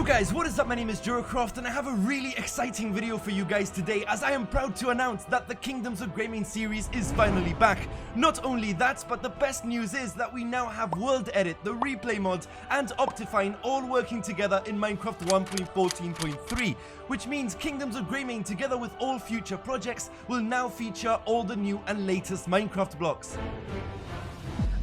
guys, what is up? My name is Jeracraft and I have a really exciting video for you guys today, as I am proud to announce that the Kingdoms of Greymane series is finally back. Not only that, but the best news is that we now have World Edit, the replay mod, and Optifine all working together in Minecraft 1.14.3, which means Kingdoms of Greymane together with all future projects will now feature all the new and latest Minecraft blocks.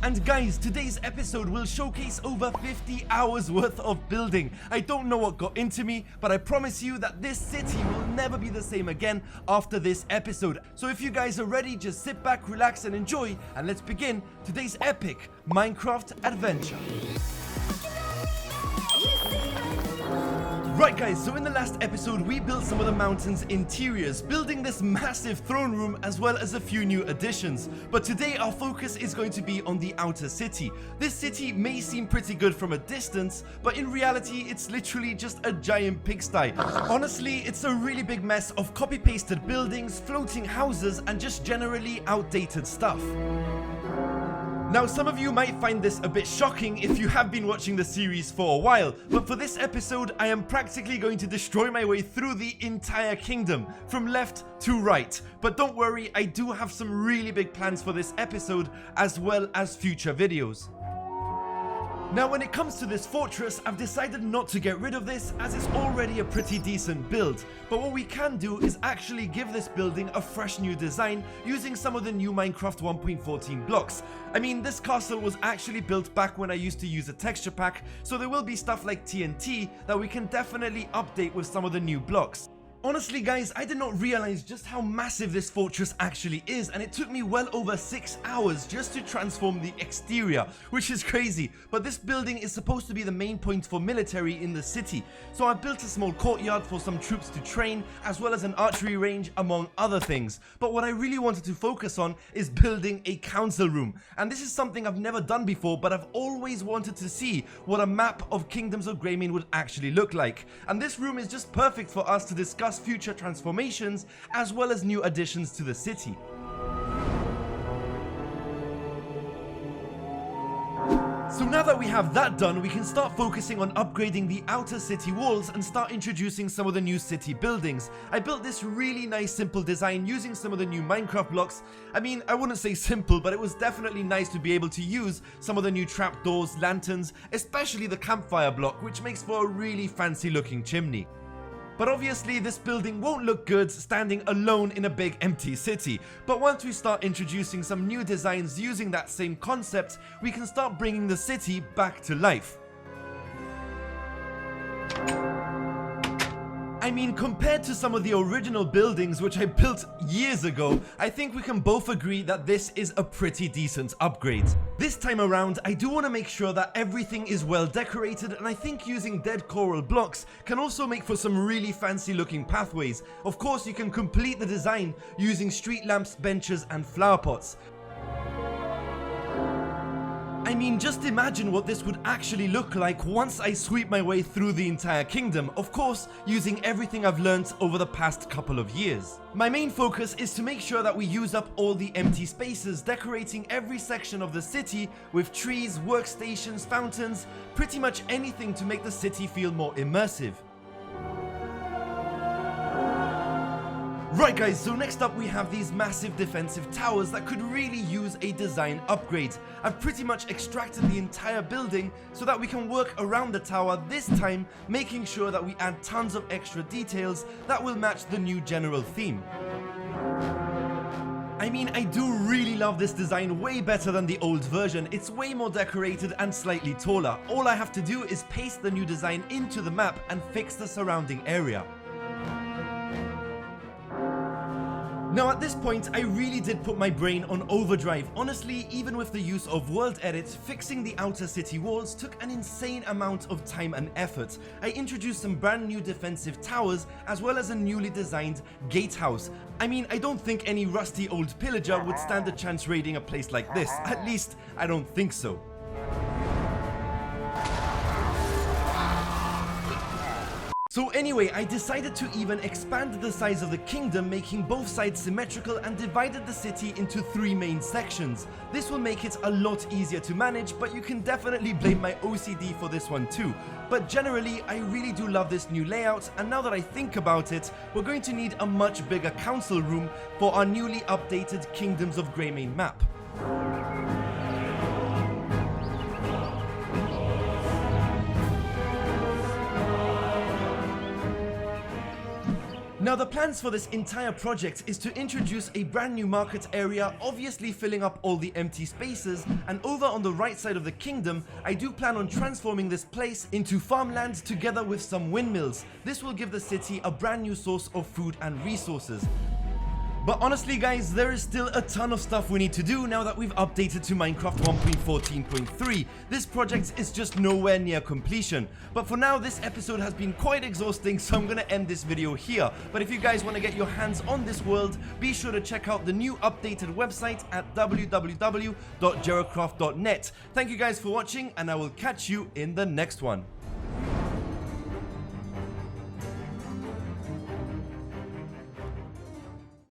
And guys, today's episode will showcase over 50 hours worth of building. I don't know what got into me, but I promise you that this city will never be the same again after this episode. So if you guys are ready, just sit back, relax and enjoy, and let's begin today's epic Minecraft adventure. Right guys, so in the last episode we built some of the mountain's interiors, building this massive throne room as well as a few new additions. But today our focus is going to be on the outer city. This city may seem pretty good from a distance, but in reality it's literally just a giant pigsty. Honestly, it's a really big mess of copy-pasted buildings, floating houses and just generally outdated stuff. Now, some of you might find this a bit shocking if you have been watching the series for a while, but for this episode, I am practically going to destroy my way through the entire kingdom, from left to right. But don't worry, I do have some really big plans for this episode, as well as future videos. Now, when it comes to this fortress, I've decided not to get rid of this as it's already a pretty decent build. But what we can do is actually give this building a fresh new design using some of the new Minecraft 1.14 blocks. I mean, this castle was actually built back when I used to use a texture pack, so there will be stuff like TNT that we can definitely update with some of the new blocks. Honestly guys, I did not realize just how massive this fortress actually is, and it took me well over 6 hours just to transform the exterior, which is crazy. But this building is supposed to be the main point for military in the city, so I built a small courtyard for some troops to train, as well as an archery range, among other things. But what I really wanted to focus on is building a council room, and this is something I've never done before, but I've always wanted to see what a map of Kingdoms of Greymane would actually look like. And this room is just perfect for us to discuss future transformations as well as new additions to the city. So now that we have that done, we can start focusing on upgrading the outer city walls and start introducing some of the new city buildings. I built this really nice simple design using some of the new Minecraft blocks. I mean, I wouldn't say simple, but it was definitely nice to be able to use some of the new trapdoors, lanterns, especially the campfire block, which makes for a really fancy looking chimney. But obviously this building won't look good standing alone in a big empty city. But once we start introducing some new designs using that same concept, we can start bringing the city back to life. I mean, compared to some of the original buildings which I built years ago, I think we can both agree that this is a pretty decent upgrade. This time around, I do want to make sure that everything is well decorated, and I think using dead coral blocks can also make for some really fancy looking pathways. Of course, you can complete the design using street lamps, benches and flower pots. I mean, just imagine what this would actually look like once I sweep my way through the entire kingdom, of course, using everything I've learnt over the past couple of years. My main focus is to make sure that we use up all the empty spaces, decorating every section of the city with trees, workstations, fountains, pretty much anything to make the city feel more immersive. Right guys, so next up we have these massive defensive towers that could really use a design upgrade. I've pretty much extracted the entire building so that we can work around the tower, this time making sure that we add tons of extra details that will match the new general theme. I mean, I do really love this design way better than the old version. It's way more decorated and slightly taller. All I have to do is paste the new design into the map and fix the surrounding area. Now at this point, I really did put my brain on overdrive. Honestly, even with the use of World Edit, fixing the outer city walls took an insane amount of time and effort. I introduced some brand new defensive towers as well as a newly designed gatehouse. I mean, I don't think any rusty old pillager would stand a chance raiding a place like this. At least, I don't think so. So anyway, I decided to even expand the size of the kingdom, making both sides symmetrical, and divided the city into 3 main sections. This will make it a lot easier to manage, but you can definitely blame my OCD for this one too. But generally, I really do love this new layout, and now that I think about it, we're going to need a much bigger council room for our newly updated Kingdoms of Greymane map. Now the plans for this entire project is to introduce a brand new market area, obviously filling up all the empty spaces, and over on the right side of the kingdom, I do plan on transforming this place into farmland together with some windmills. This will give the city a brand new source of food and resources. But honestly guys, there is still a ton of stuff we need to do now that we've updated to Minecraft 1.14.3. This project is just nowhere near completion. But for now, this episode has been quite exhausting, so I'm gonna end this video here. But if you guys want to get your hands on this world, be sure to check out the new updated website at www.jeracraft.net. Thank you guys for watching, and I will catch you in the next one.